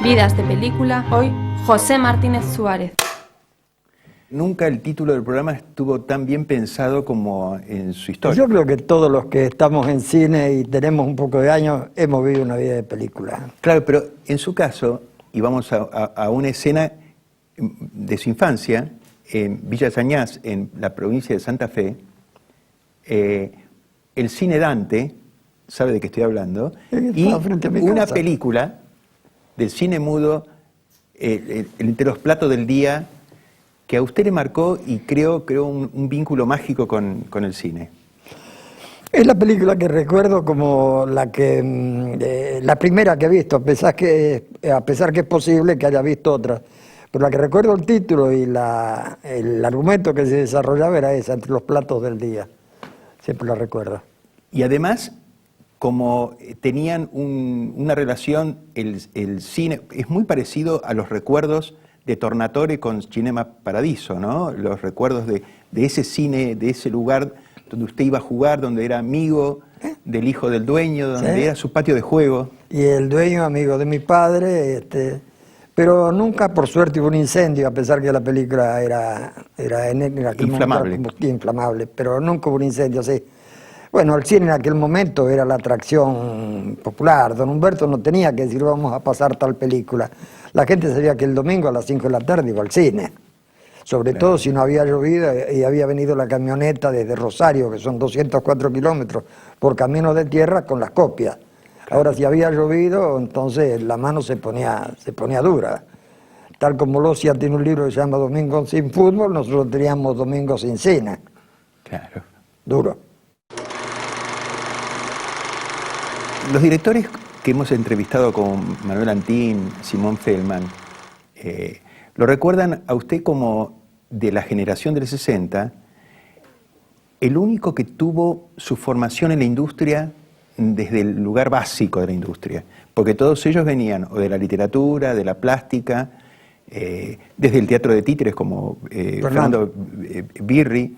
Vidas de película, hoy José Martínez Suárez. Nunca el título del programa estuvo tan bien pensado como en su historia. Yo creo que todos los que estamos en cine y tenemos un poco de años hemos vivido una vida de película. Claro, pero en su caso, y vamos a una escena de su infancia, en Villa Sañás, en la provincia de Santa Fe, el cine Dante, sabe de qué estoy hablando, y una película del cine mudo, entre los platos del día, que a usted le marcó y creó un vínculo mágico con el cine. Es la película que recuerdo como la primera que he visto, a pesar que es posible que haya visto otras. Pero la que recuerdo el título y el argumento que se desarrollaba era esa, entre los platos del día. Siempre la recuerdo. Y además, como tenían una relación, el cine es muy parecido a los recuerdos de Tornatore con Cinema Paradiso, ¿no? Los recuerdos de ese cine, de ese lugar donde usted iba a jugar, donde era amigo del hijo del dueño, donde era su patio de juego. Y el dueño, amigo de mi padre, pero nunca, por suerte, hubo un incendio, a pesar que la película era inflamable. Inflamable, pero nunca hubo un incendio, sí. Bueno, el cine en aquel momento era la atracción popular. Don Humberto no tenía que decir vamos a pasar tal película. La gente sabía que el domingo a las 5 de la tarde iba al cine. Sobre todo si no había llovido y había venido la camioneta desde Rosario, que son 204 kilómetros, por camino de tierra con las copias. Ahora, si había llovido, entonces la mano se ponía dura. Tal como Locia tiene un libro que se llama Domingo sin fútbol, nosotros teníamos Domingo sin cine. Claro. Duro. Los directores que hemos entrevistado con Manuel Antín, Simón Feldman, lo recuerdan a usted como de la generación del 60, el único que tuvo su formación en la industria desde el lugar básico de la industria, porque todos ellos venían o de la literatura, de la plástica, desde el teatro de títeres como Fernando Birri,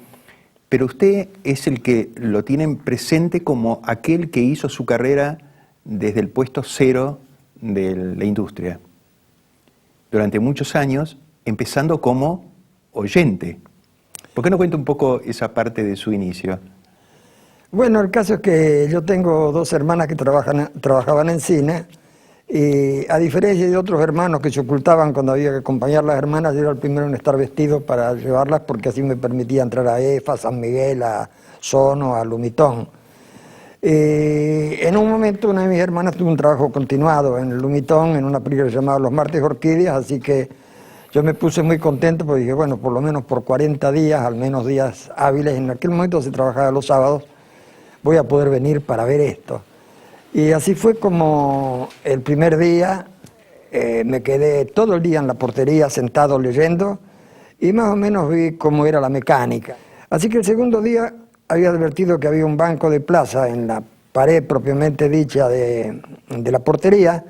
pero usted es el que lo tienen presente como aquel que hizo su carrera desde el puesto cero de la industria, durante muchos años, empezando como oyente. ¿Por qué no cuenta un poco esa parte de su inicio? Bueno, el caso es que yo tengo dos hermanas que trabajaban en cine, y a diferencia de otros hermanos que se ocultaban cuando había que acompañar a las hermanas, yo era el primero en estar vestido para llevarlas, porque así me permitía entrar a EFA, San Miguel, a Sono, a Lumitón. En un momento una de mis hermanas tuvo un trabajo continuado en el Lumitón, en una película llamada Los Martes Orquídeas, así que yo me puse muy contento porque dije, bueno, por lo menos por 40 días, al menos días hábiles, en aquel momento se trabajaba los sábados, voy a poder venir para ver esto. Y así fue como el primer día me quedé todo el día en la portería sentado leyendo y más o menos vi cómo era la mecánica. Así que el segundo día había advertido que había un banco de plaza en la pared propiamente dicha de la portería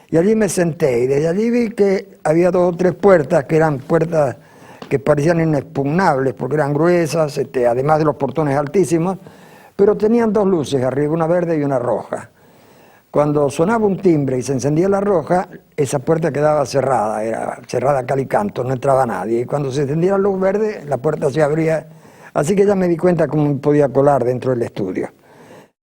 y allí me senté y desde allí vi que había 2 o 3 puertas que eran puertas que parecían inexpugnables porque eran gruesas, además de los portones altísimos, pero tenían 2 luces arriba, una verde y una roja. Cuando sonaba un timbre y se encendía la roja, esa puerta quedaba cerrada, era cerrada a cal y canto, no entraba nadie. Y cuando se encendía la luz verde, la puerta se abría. Así que ya me di cuenta cómo me podía colar dentro del estudio.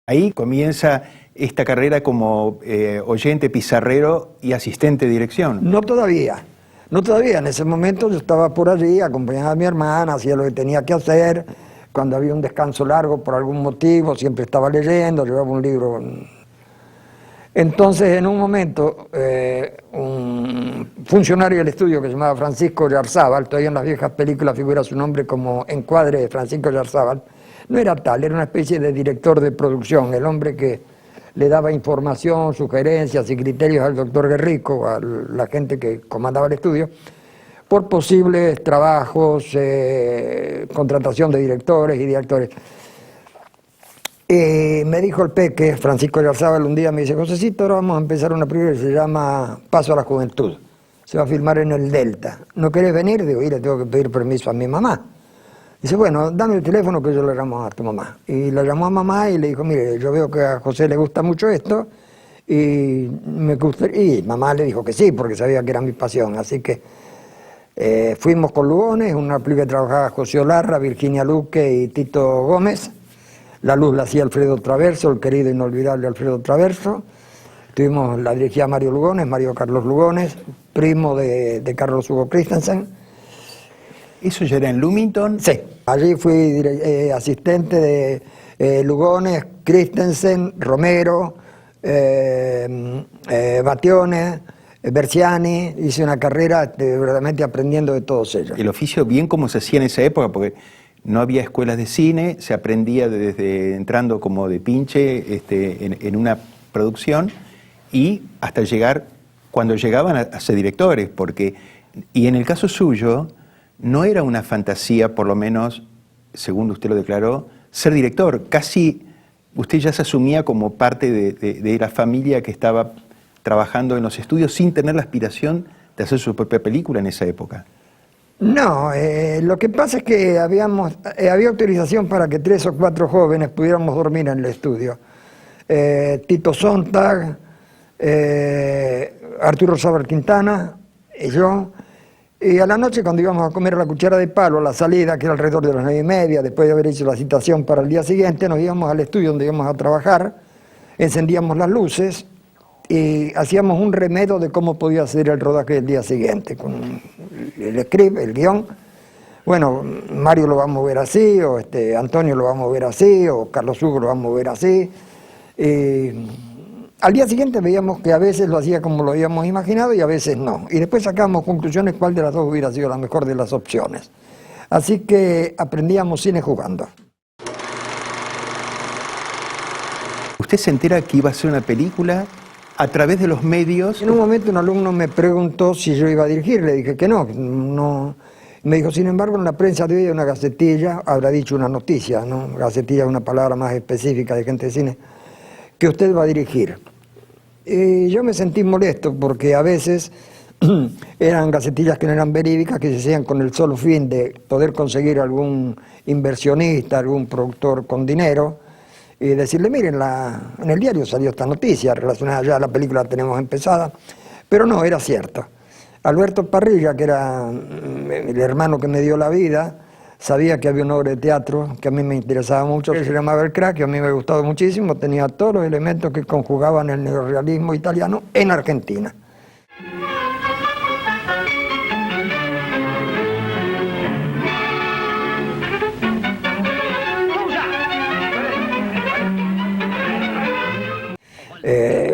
Ahí comienza esta carrera como oyente, pizarrero y asistente de dirección. No todavía. En ese momento yo estaba por allí, acompañaba a mi hermana, hacía lo que tenía que hacer. Cuando había un descanso largo por algún motivo, siempre estaba leyendo, llevaba un libro. Entonces, en un momento, un funcionario del estudio que se llamaba Francisco Yarzábal, todavía en las viejas películas figura su nombre como encuadre de Francisco Yarzábal, no era tal, era una especie de director de producción, el hombre que le daba información, sugerencias y criterios al doctor Guerrico, a la gente que comandaba el estudio, por posibles trabajos, contratación de directores y directores. Me dijo el peque, Francisco Yarzábal, un día me dice, Josecito, ahora vamos a empezar una película que se llama Paso a la Juventud. Se va a filmar en el Delta. ¿No querés venir? Digo, y le tengo que pedir permiso a mi mamá. Dice, bueno, dame el teléfono que yo le llamo a tu mamá. Y le llamó a mamá y le dijo, mire, yo veo que a José le gusta mucho esto y y mamá le dijo que sí, porque sabía que era mi pasión, así que fuimos con Lugones, una película que trabajaba José Olarra, Virginia Luque y Tito Gómez. La luz la hacía Alfredo Traverso, el querido inolvidable Alfredo Traverso. La dirigía Mario Lugones, Mario Carlos Lugones, primo de Carlos Hugo Christensen. ¿Eso ya era en Lumiton? Sí, allí fui asistente de Lugones, Christensen, Romero, Battione, Berciani. Hice una carrera verdaderamente aprendiendo de todos ellos. El oficio bien como se hacía en esa época, porque no había escuelas de cine, se aprendía desde entrando como de pinche en una producción y hasta llegar, cuando llegaban a ser directores, y en el caso suyo, no era una fantasía, por lo menos, según usted lo declaró, ser director. Casi usted ya se asumía como parte de la familia que estaba trabajando en los estudios sin tener la aspiración de hacer su propia película en esa época. No, lo que pasa es que había autorización para que 3 o 4 jóvenes pudiéramos dormir en el estudio. Tito Sontag, Arturo Sábal Quintana y yo. Y a la noche, cuando íbamos a comer a la cuchara de palo, a la salida, que era alrededor de las 9:30, después de haber hecho la citación para el día siguiente, nos íbamos al estudio donde íbamos a trabajar, encendíamos las luces y hacíamos un remedio de cómo podía ser el rodaje del día siguiente, con el script, el guión. Bueno, Mario lo va a mover así, o Antonio lo va a mover así, o Carlos Hugo lo va a mover así. Al día siguiente veíamos que a veces lo hacía como lo habíamos imaginado y a veces no. Y después sacábamos conclusiones cuál de las dos hubiera sido la mejor de las opciones. Así que aprendíamos cine jugando. ¿Usted se entera que iba a hacer una película a través de los medios? En un momento un alumno me preguntó si yo iba a dirigir, le dije que no. Me dijo, sin embargo, en la prensa de hoy hay una gacetilla, habrá dicho una noticia, ¿no? Gacetilla es una palabra más específica de gente de cine, que usted va a dirigir. Y yo me sentí molesto porque a veces eran gacetillas que no eran verídicas, que se hacían con el solo fin de poder conseguir algún inversionista, algún productor con dinero, y decirle, miren, en el diario salió esta noticia relacionada, ya la película la tenemos empezada, pero no, era cierto. Alberto Parrilla, que era el hermano que me dio la vida, sabía que había una obra de teatro que a mí me interesaba mucho, que se llamaba El Crack, que a mí me gustaba muchísimo, tenía todos los elementos que conjugaban el neorrealismo italiano en Argentina.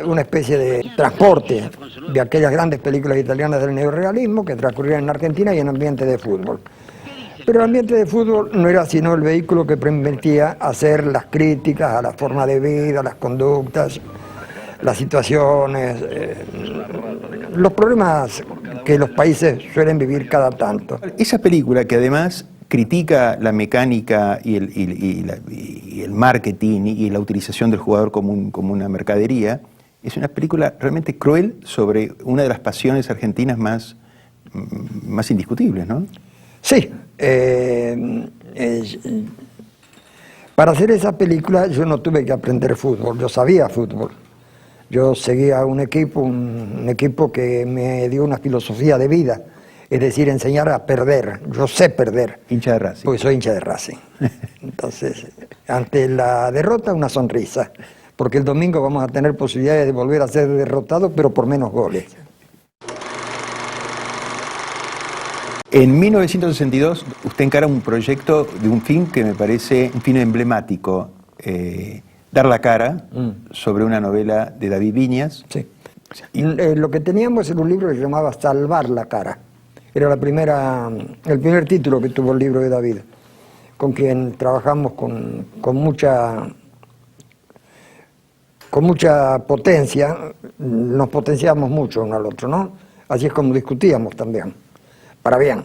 Una especie de transporte de aquellas grandes películas italianas del neorrealismo que transcurrían en Argentina y en ambiente de fútbol. Pero el ambiente de fútbol no era sino el vehículo que permitía hacer las críticas a la forma de vida, las conductas, las situaciones, los problemas que los países suelen vivir cada tanto. Esa película, que además critica la mecánica y el marketing y la utilización del jugador como una mercadería, es una película realmente cruel sobre una de las pasiones argentinas más indiscutibles, ¿no? Sí. Para hacer esa película yo no tuve que aprender fútbol, yo sabía fútbol. Yo seguía un equipo que me dio una filosofía de vida, es decir, enseñar a perder. Yo sé perder. Hincha de Racing. Porque soy hincha de Racing. Entonces, ante la derrota, una sonrisa, porque el domingo vamos a tener posibilidades de volver a ser derrotados, pero por menos goles. En 1962 usted encara un proyecto de un film que me parece un film emblemático, Dar la cara, sobre una novela de David Viñas. Sí. Lo que teníamos era un libro que se llamaba Salvar la cara. Era el primer título que tuvo el libro de David, con quien trabajamos con mucha potencia, nos potenciamos mucho uno al otro, ¿no? Así es como discutíamos también. Para bien.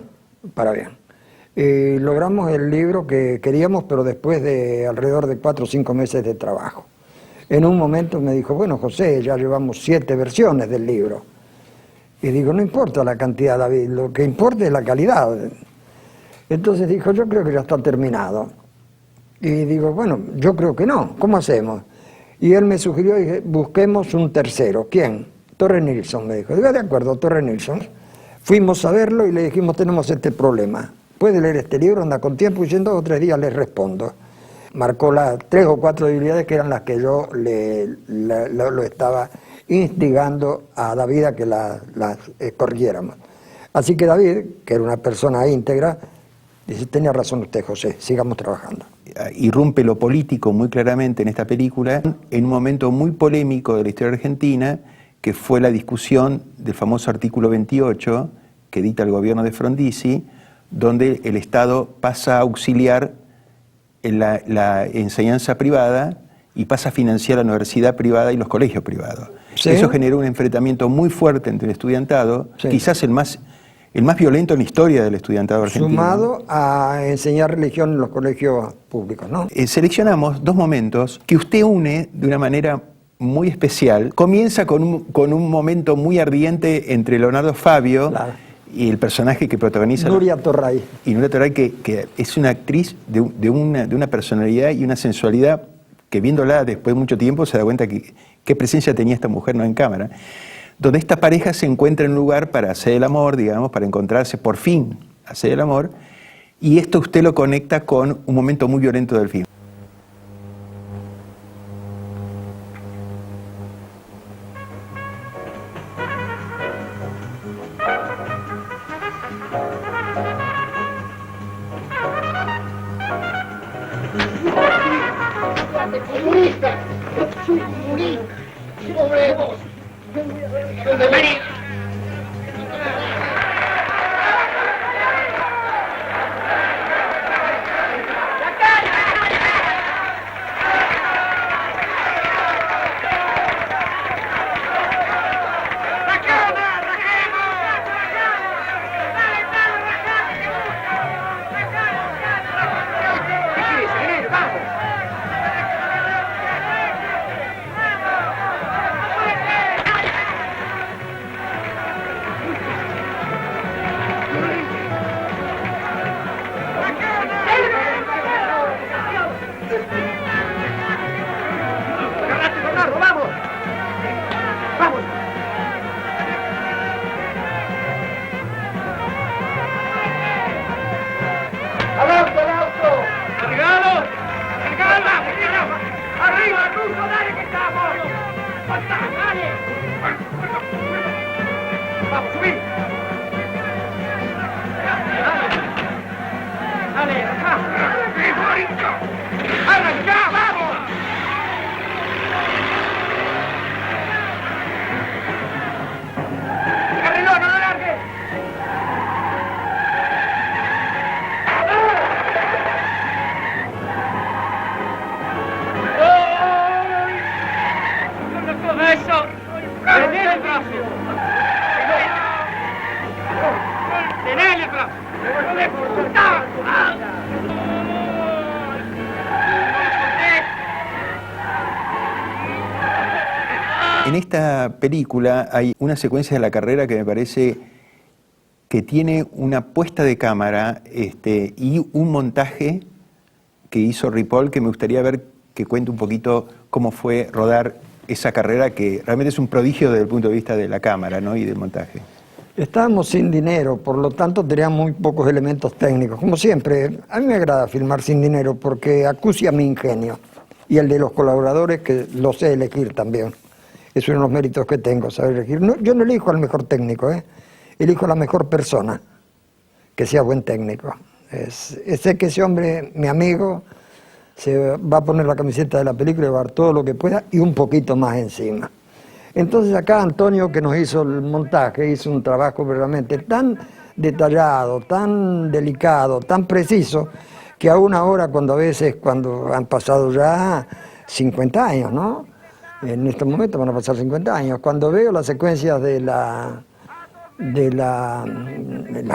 Y logramos el libro que queríamos, pero después de alrededor de 4 o 5 meses de trabajo. En un momento me dijo, bueno, José, ya llevamos 7 versiones del libro. Y digo, no importa la cantidad, David, lo que importa es la calidad. Entonces dijo, yo creo que ya está terminado. Y digo, bueno, yo creo que no, ¿cómo hacemos? Y él me sugirió, dije, busquemos un tercero. ¿Quién? Torre Nilsson, me dijo. Digo, de acuerdo, Torre Nilsson. Fuimos a verlo y le dijimos, tenemos este problema. ¿Puede leer este libro? Anda con tiempo y en 2 o 3 días le respondo. Marcó las 3 o 4 debilidades que eran las que yo lo estaba instigando a David a que las corrigiéramos. Así que David, que era una persona íntegra, dice, tenía razón usted, José, sigamos trabajando. Irrumpe lo político muy claramente en esta película, en un momento muy polémico de la historia argentina, que fue la discusión del famoso artículo 28, que dicta el gobierno de Frondizi, donde el Estado pasa a auxiliar en la enseñanza privada y pasa a financiar la universidad privada y los colegios privados. ¿Sí? Eso generó un enfrentamiento muy fuerte entre el estudiantado, sí, quizás el más violento en la historia del estudiantado argentino. Sumado a enseñar religión en los colegios públicos, ¿no? Seleccionamos 2 momentos que usted une de una manera muy especial. Comienza con un momento muy ardiente entre Leonardo Fabio, claro, y el personaje que protagoniza... Nuria Torray. Y Nuria Torray, que es una actriz de una personalidad y una sensualidad que viéndola después de mucho tiempo se da cuenta que qué presencia tenía esta mujer, no en cámara, donde esta pareja se encuentra en un lugar para hacer el amor, digamos, para encontrarse por fin, hacer el amor, y esto usted lo conecta con un momento muy violento del film. ¡Comunista! ¡Soy comunista! ¡Pobre vos! ¿Dónde venís? En esta película hay una secuencia de la carrera que me parece que tiene una puesta de cámara y un montaje que hizo Ripoll, que me gustaría ver que cuente un poquito cómo fue rodar esa carrera, que realmente es un prodigio desde el punto de vista de la cámara, ¿no?, y del montaje. Estábamos sin dinero, por lo tanto teníamos muy pocos elementos técnicos. Como siempre, a mí me agrada filmar sin dinero porque acucia mi ingenio y el de los colaboradores, que lo sé elegir también. Es uno de los méritos que tengo, saber elegir. No, yo no elijo al mejor técnico, elijo a la mejor persona, que sea buen técnico. Sé que ese hombre, mi amigo, se va a poner la camiseta de la película y va a dar todo lo que pueda y un poquito más encima. Entonces acá Antonio, que nos hizo el montaje, hizo un trabajo verdaderamente tan detallado, tan delicado, tan preciso, que aún ahora, cuando han pasado ya 50 años, ¿no? En estos momentos van a pasar 50 años. Cuando veo las secuencias de las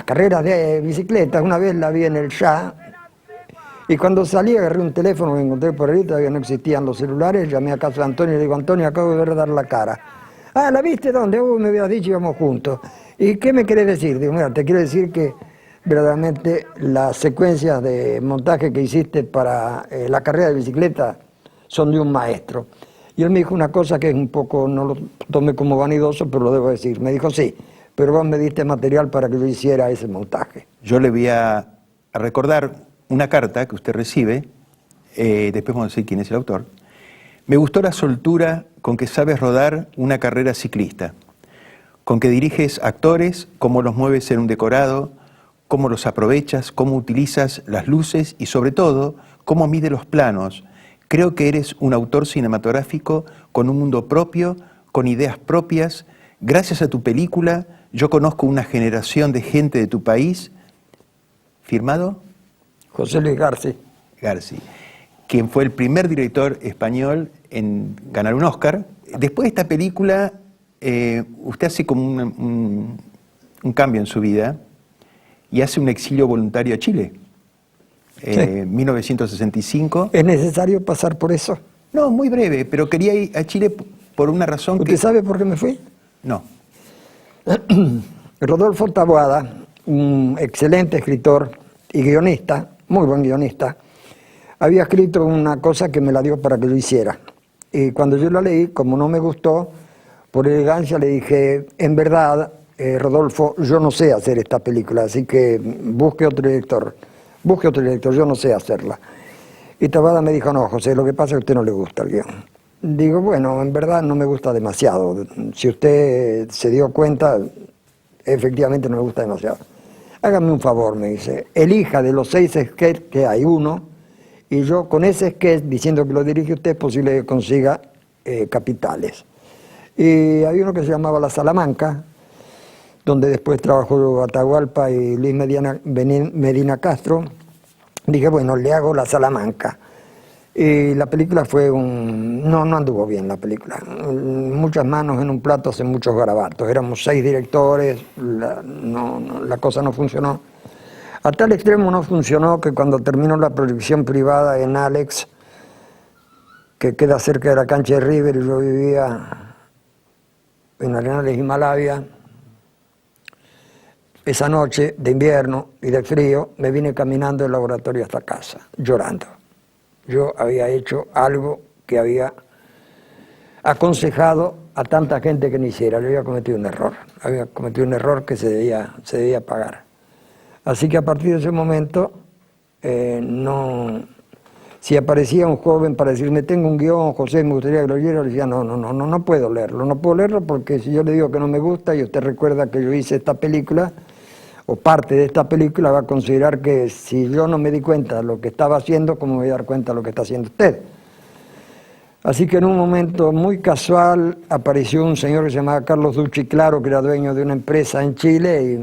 carreras de bicicleta, una vez la vi en el Shah, y cuando salí agarré un teléfono, me encontré por ahí, todavía no existían los celulares, llamé a casa de Antonio y le digo, Antonio, acabo de ver dar la cara. Ah, ¿la viste dónde? Me habías dicho íbamos juntos. ¿Y qué me querés decir? Digo, mira, te quiero decir que verdaderamente las secuencias de montaje que hiciste para la carrera de bicicleta son de un maestro. Y él me dijo una cosa que es un poco, no lo tomé como vanidoso, pero lo debo decir. Me dijo, sí, pero vos me diste material para que yo hiciera ese montaje. Yo le voy a recordar una carta que usted recibe, después vamos a decir quién es el autor. Me gustó la soltura con que sabes rodar una carrera ciclista, con que diriges actores, cómo los mueves en un decorado, cómo los aprovechas, cómo utilizas las luces y sobre todo, cómo mide los planos. Creo que eres un autor cinematográfico con un mundo propio, con ideas propias. Gracias a tu película, yo conozco una generación de gente de tu país. ¿Firmado? José Luis García. García, quien fue el primer director español en ganar un Oscar. Después de esta película, usted hace como un cambio en su vida y hace un exilio voluntario a Chile. Sí. 1965. ¿Es necesario pasar por eso? No, muy breve, pero quería ir a Chile por una razón ¿Usted sabe por qué me fui? No. Rodolfo Taboada, un excelente escritor y guionista, muy buen guionista, había escrito una cosa que me la dio para que yo hiciera. Y cuando yo la leí, como no me gustó, por elegancia le dije, en verdad, Rodolfo, yo no sé hacer esta película, así que busque otro director, yo no sé hacerla. Y Taboada me dijo, no, José, lo que pasa es que a usted no le gusta el guión. Digo, bueno, en verdad no me gusta demasiado. Si usted se dio cuenta, efectivamente no me gusta demasiado. Hágame un favor, me dice, elija de los 6 sketches que hay uno, y yo con ese sketch, diciendo que lo dirige usted, es posible que consiga capitales. Y hay uno que se llamaba La Salamanca, donde después trabajó Atahualpa y Luis Medina Castro. Dije, bueno, le hago La Salamanca. Y la película fue no anduvo bien la película. Muchas manos en un plato hacen muchos garabatos. Éramos 6 directores, la cosa no funcionó. A tal extremo no funcionó que cuando terminó la proyección privada en Alex, que queda cerca de la cancha de River, y yo vivía en Arenales, Himalaya, esa noche de invierno y de frío, me vine caminando del laboratorio hasta casa, llorando. Yo había hecho algo que había aconsejado a tanta gente que no hiciera. Yo había cometido un error que se debía pagar. Así que a partir de ese momento, si aparecía un joven para decirme, tengo un guión, José, me gustaría que lo leyera, le decía, no puedo leerlo porque si yo le digo que no me gusta y usted recuerda que yo hice esta película, o parte de esta película, va a considerar que si yo no me di cuenta de lo que estaba haciendo, ¿cómo me voy a dar cuenta de lo que está haciendo usted? Así que en un momento muy casual apareció un señor que se llamaba Carlos Ducci Claro, que era dueño de una empresa en Chile, y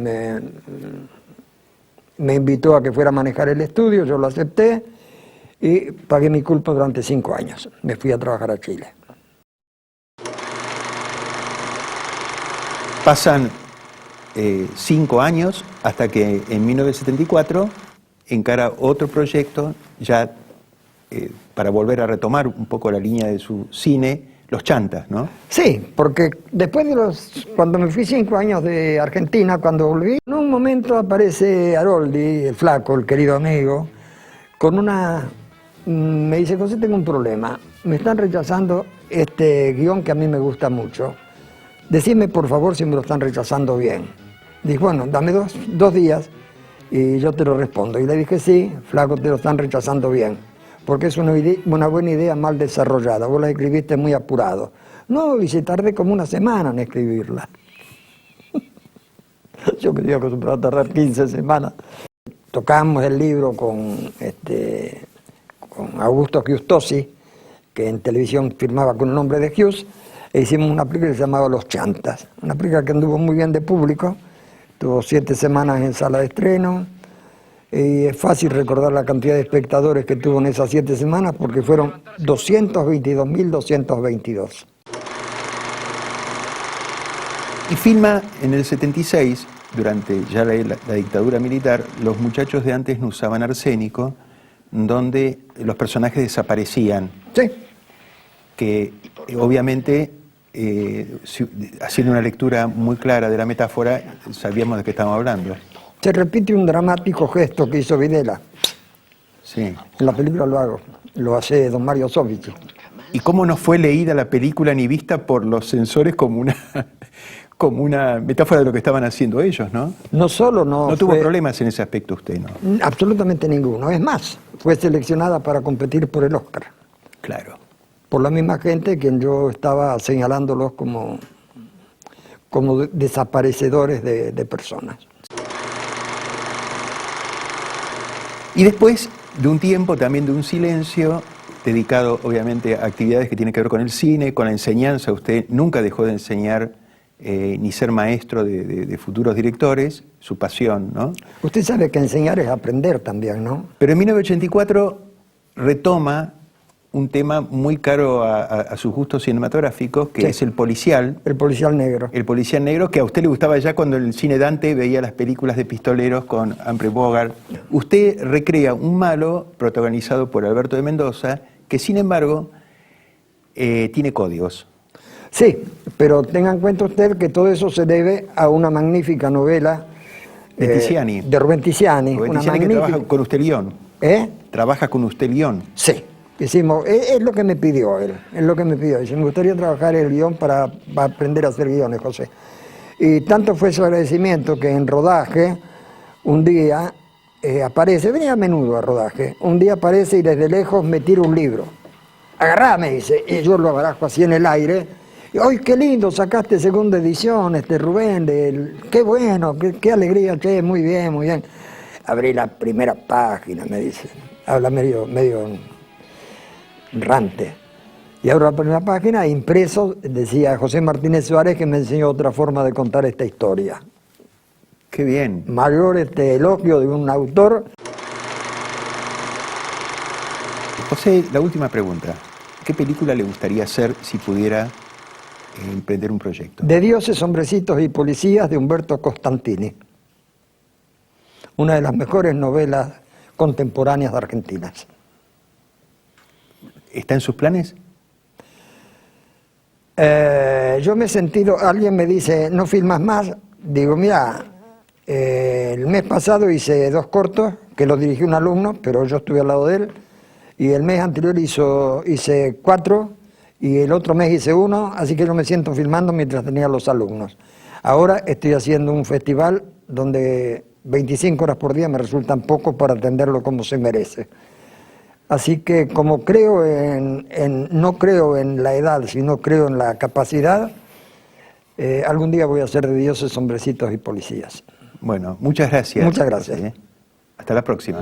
me invitó a que fuera a manejar el estudio, yo lo acepté y pagué mi culpa durante 5 años. Me fui a trabajar a Chile. Pasan 5 años hasta que en 1974 encara otro proyecto ya para volver a retomar un poco la línea de su cine, Los Chantas, ¿no? Sí, porque después cuando me fui 5 años de Argentina, cuando volví, en un momento aparece Haroldi, el flaco, el querido amigo, me dice, José, tengo un problema, me están rechazando este guión que a mí me gusta mucho, decime por favor si me lo están rechazando bien. Dije, bueno, dame dos días y yo te lo respondo. Y le dije, sí, flaco, te lo están rechazando bien, porque es una buena idea mal desarrollada, vos la escribiste muy apurado. No, y se tardé como una semana en escribirla. Yo me estoy acostumbrado a tardar 15 semanas. Tocamos el libro con Augusto Giustosi, que en televisión firmaba con el nombre de Hughes, e hicimos una película que se llamaba Los Chantas, una película que anduvo muy bien de público, tuvo 7 semanas en sala de estreno, y es fácil recordar la cantidad de espectadores que tuvo en esas 7 semanas, porque fueron 222.222. Y filma en el 76, durante ya la dictadura militar, Los muchachos de antes no usaban arsénico, donde los personajes desaparecían. Sí. Que obviamente, haciendo una lectura muy clara de la metáfora, sabíamos de qué estamos hablando. Se repite un dramático gesto que hizo Videla. Sí. En la película lo hace don Mario Soffici. ¿Y cómo no fue leída la película ni vista por los censores como una metáfora de lo que estaban haciendo ellos, ¿no? No solo no... No tuvo problemas en ese aspecto usted, ¿no? Absolutamente ninguno. Es más, fue seleccionada para competir por el Oscar. Claro. Por la misma gente quien yo estaba señalándolos como desaparecedores de personas. Y después de un tiempo, también de un silencio, dedicado obviamente a actividades que tienen que ver con el cine, con la enseñanza, usted nunca dejó de enseñar ni ser maestro de futuros directores, su pasión, ¿no? Usted sabe que enseñar es aprender también, ¿no? Pero en 1984 retoma un tema muy caro a sus gustos cinematográficos, que Sí. es el policial. El policial negro. El policial negro, que a usted le gustaba ya cuando en el cine Dante veía las películas de pistoleros con Humphrey Bogart. Usted recrea un malo protagonizado por Alberto de Mendoza, que sin embargo tiene códigos. Sí, pero tenga en cuenta usted que todo eso se debe a una magnífica novela De Tiziani. de Rubén Tiziani. Rubén Una Tiziani, que magnífica... trabaja con usted guión. ¿Eh? Trabaja con usted guión. Sí. Hicimos, es lo que me pidió él, es lo que me pidió. Dice, me gustaría trabajar el guión para aprender a hacer guiones, José. Y tanto fue su agradecimiento que en rodaje, un día aparece, venía a menudo a rodaje, un día aparece y desde lejos me tira un libro. Agarrá, me dice, y yo lo agarrajo así en el aire. Y, ¡ay, qué lindo! Sacaste segunda edición, Rubén, qué bueno, qué alegría, che, muy bien, muy bien. Abrí la primera página, me dice. Habla medio errante. Y abro la primera página, impreso, decía José Martínez Suárez, que me enseñó otra forma de contar esta historia. Qué bien. Mayor elogio de un autor. José, la última pregunta. ¿Qué película le gustaría hacer si pudiera emprender un proyecto? De dioses, hombrecitos y policías, de Humberto Costantini. Una de las mejores novelas contemporáneas de Argentina. ¿Está en sus planes? Yo me he sentido, alguien me dice, ¿no filmas más? Digo, mira, el mes pasado hice 2 cortos, que los dirigió un alumno, pero yo estuve al lado de él, y el mes anterior hice 4, y el otro mes hice 1, así que yo me siento filmando mientras tenía los alumnos. Ahora estoy haciendo un festival donde 25 horas por día me resultan poco para atenderlo como se merece. Así que como creo no creo en la edad, sino creo en la capacidad, algún día voy a hacer de dioses, hombrecitos y policías. Bueno, muchas gracias. Muchas gracias. José. Hasta la próxima.